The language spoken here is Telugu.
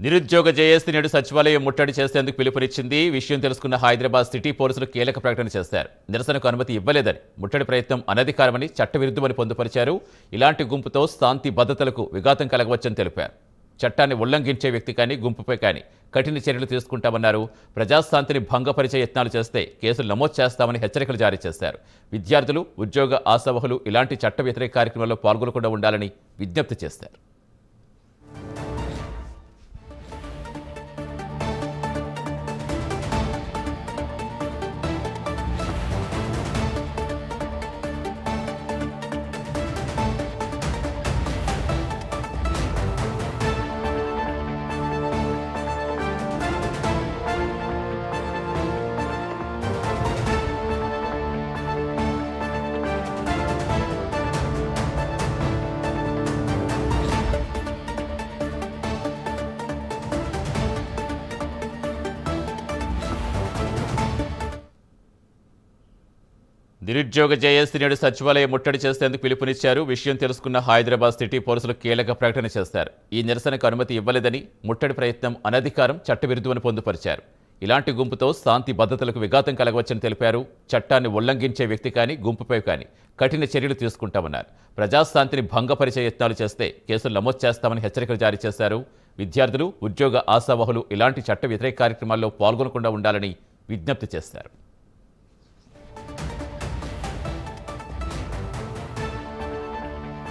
నిరుద్యోగ జేఏసీ నేడు సచివాలయం ముట్టడి చేసేందుకు పిలుపునిచ్చింది. విషయం తెలుసుకున్న హైదరాబాద్ సిటీ పోలీసులు కీలక ప్రకటన చేశారు. నిరసనకు అనుమతి ఇవ్వలేదని, ముట్టడి ప్రయత్నం అనధికారమని, చట్టవిరుద్ధమని పొందుపరిచారు. ఇలాంటి గుంపుతో శాంతి భద్రతలకు విఘాతం కలగవచ్చని తెలిపారు. చట్టాన్ని ఉల్లంఘించే వ్యక్తి కానీ, గుంపుపై కానీ కఠిన చర్యలు తీసుకుంటామన్నారు. ప్రజాశాంతిని భంగపరిచే యత్నాలు చేస్తే కేసులు నమోదు చేస్తామని హెచ్చరికలు జారీ చేశారు. విద్యార్థులు, ఉద్యోగ ఆశావహులు ఇలాంటి చట్ట వ్యతిరేక కార్యక్రమాల్లో పాల్గొనకుండా ఉండాలని విజ్ఞప్తి చేశారు. నిరుద్యోగ జేఏసీ నేడు సచివాలయం ముట్టడి చేసేందుకు పిలుపునిచ్చారు. విషయం తెలుసుకున్న హైదరాబాద్ సిటీ పోలీసులు కీలక ప్రకటన చేశారు. ఈ నిరసనకు అనుమతి ఇవ్వలేదని, ముట్టడి ప్రయత్నం అనధికారం, చట్టవిరుద్ధమని పొందుపరిచారు. ఇలాంటి గుంపుతో శాంతి భద్రతలకు విఘాతం కలగవచ్చని తెలిపారు. చట్టాన్ని ఉల్లంఘించే వ్యక్తి కానీ, గుంపుపై కానీ కఠిన చర్యలు తీసుకుంటామన్నారు. ప్రజాశాంతిని భంగపరిచే యత్నాలు చేస్తే కేసులు నమోదు చేస్తామని హెచ్చరికలు జారీ చేశారు. విద్యార్థులు, ఉద్యోగ ఆశావహులు ఇలాంటి చట్ట వ్యతిరేక కార్యక్రమాల్లో పాల్గొనకుండా ఉండాలని విజ్ఞప్తి చేశారు.